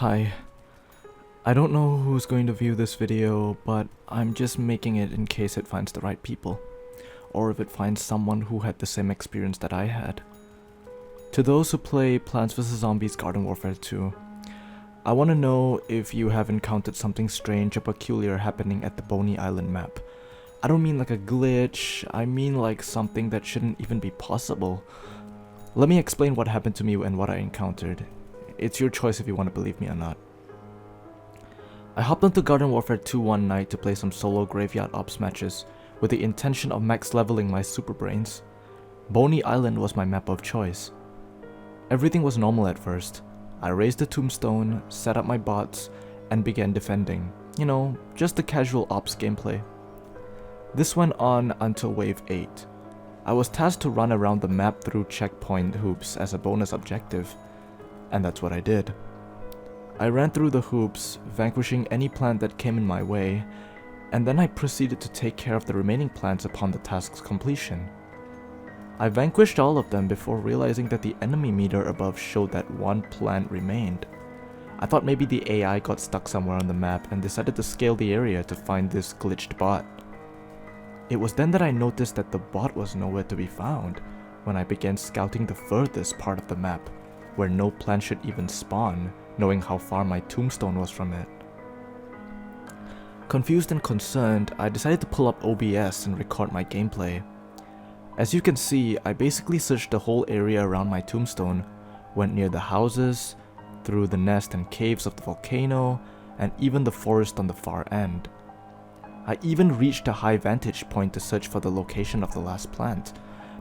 Hi. I don't know who's going to view this video, but I'm just making it in case it finds the right people, or if it finds someone who had the same experience that I had. To those who play Plants vs Zombies Garden Warfare 2, I want to know if you have encountered something strange or peculiar happening at the Boney Island map. I don't mean like a glitch, I mean like something that shouldn't even be possible. Let me explain what happened to me and what I encountered. It's your choice if you want to believe me or not. I hopped onto Garden Warfare 2 one night to play some solo graveyard ops matches with the intention of max leveling my super brains. Boney Island was my map of choice. Everything was normal at first. I raised a tombstone, set up my bots, and began defending. You know, just the casual ops gameplay. This went on until wave 8. I was tasked to run around the map through checkpoint hoops as a bonus objective, and that's what I did. I ran through the hoops, vanquishing any plant that came in my way, and then I proceeded to take care of the remaining plants upon the task's completion. I vanquished all of them before realizing that the enemy meter above showed that one plant remained. I thought maybe the AI got stuck somewhere on the map and decided to scale the area to find this glitched bot. It was then that I noticed that the bot was nowhere to be found when I began scouting the furthest part of the map, where no plant should even spawn, knowing how far my tombstone was from it. Confused and concerned, I decided to pull up OBS and record my gameplay. As you can see, I basically searched the whole area around my tombstone, went near the houses, through the nest and caves of the volcano, and even the forest on the far end. I even reached a high vantage point to search for the location of the last plant,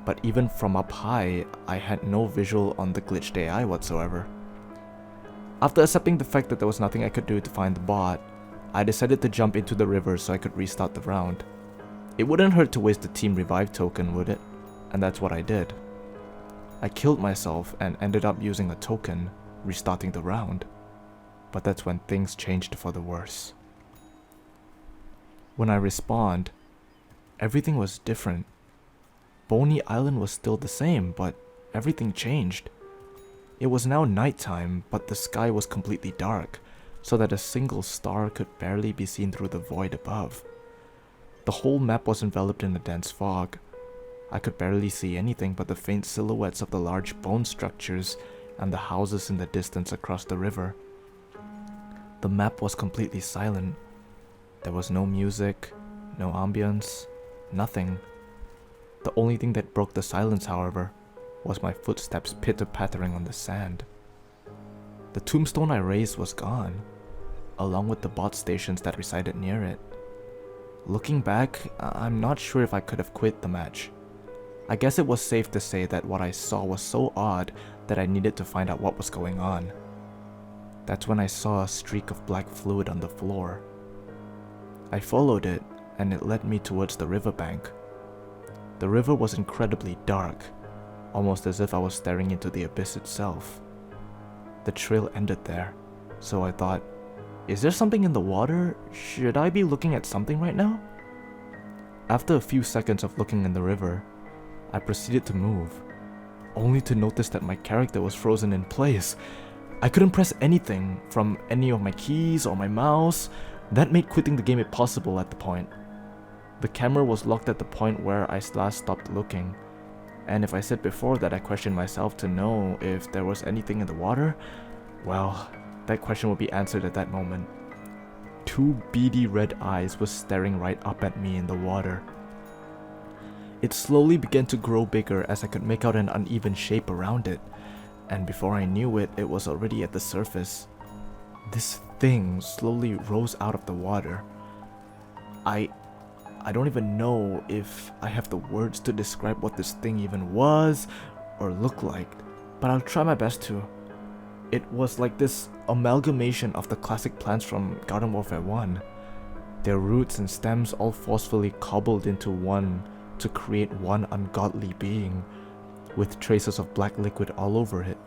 but even from up high, I had no visual on the glitched AI whatsoever. After accepting the fact that there was nothing I could do to find the bot, I decided to jump into the river so I could restart the round. It wouldn't hurt to waste the team revive token, would it? And that's what I did. I killed myself and ended up using a token, restarting the round. But that's when things changed for the worse. When I respawned, everything was different. Boney Island was still the same, but everything changed. It was now nighttime, but the sky was completely dark, so that a single star could barely be seen through the void above. The whole map was enveloped in a dense fog. I could barely see anything but the faint silhouettes of the large bone structures and the houses in the distance across the river. The map was completely silent. There was no music, no ambience, nothing. The only thing that broke the silence, however, was my footsteps pitter-pattering on the sand. The tombstone I raised was gone, along with the bot stations that resided near it. Looking back, I'm not sure if I could have quit the match. I guess it was safe to say that what I saw was so odd that I needed to find out what was going on. That's when I saw a streak of black fluid on the floor. I followed it, and it led me towards the riverbank. The river was incredibly dark, almost as if I was staring into the abyss itself. The trail ended there, so I thought, is there something in the water? Should I be looking at something right now? After a few seconds of looking in the river, I proceeded to move, only to notice that my character was frozen in place. I couldn't press anything from any of my keys or my mouse. That made quitting the game impossible at the point. The camera was locked at the point where I last stopped looking, and if I said before that I questioned myself to know if there was anything in the water, well, that question would be answered at that moment. Two beady red eyes were staring right up at me in the water. It slowly began to grow bigger as I could make out an uneven shape around it, and before I knew it, it was already at the surface. This thing slowly rose out of the water. I don't even know if I have the words to describe what this thing even was or looked like, but I'll try my best to. It was like this amalgamation of the classic plants from Garden Warfare 1. Their roots and stems all forcefully cobbled into one to create one ungodly being, with traces of black liquid all over it,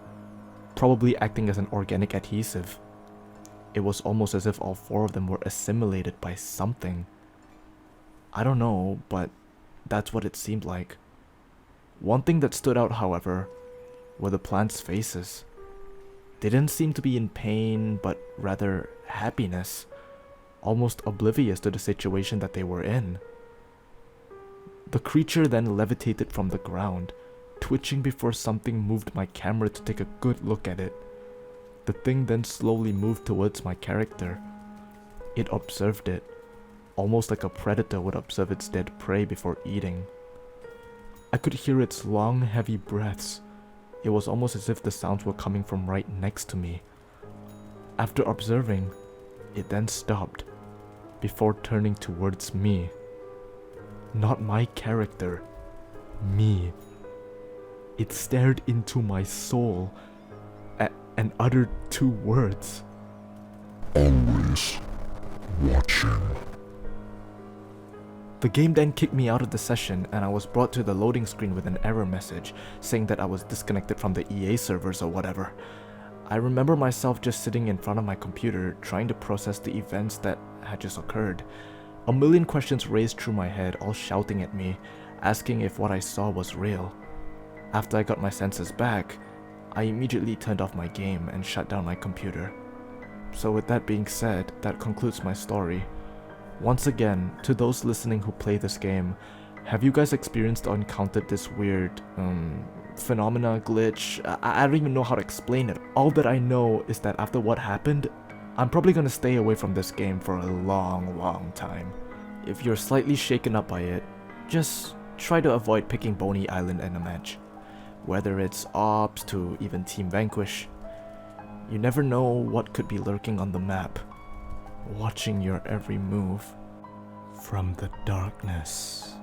probably acting as an organic adhesive. It was almost as if all four of them were assimilated by something. I don't know, but that's what it seemed like. One thing that stood out, however, were the plants' faces. They didn't seem to be in pain, but rather happiness, almost oblivious to the situation that they were in. The creature then levitated from the ground, twitching before something moved my camera to take a good look at it. The thing then slowly moved towards my character. It observed it, almost like a predator would observe its dead prey before eating. I could hear its long, heavy breaths. It was almost as if the sounds were coming from right next to me. After observing, it then stopped, before turning towards me. Not my character, me. It stared into my soul and uttered two words. Always watching. The game then kicked me out of the session and I was brought to the loading screen with an error message saying that I was disconnected from the EA servers or whatever. I remember myself just sitting in front of my computer trying to process the events that had just occurred. A million questions raced through my head, all shouting at me, asking if what I saw was real. After I got my senses back, I immediately turned off my game and shut down my computer. So with that being said, that concludes my story. Once again, to those listening who play this game, have you guys experienced or encountered this weird, phenomena, glitch? I don't even know how to explain it. All that I know is that after what happened, I'm probably gonna stay away from this game for a long time. If you're slightly shaken up by it, just try to avoid picking Boney Island in a match. Whether it's Ops to even Team Vanquish, you never know what could be lurking on the map, watching your every move from the darkness.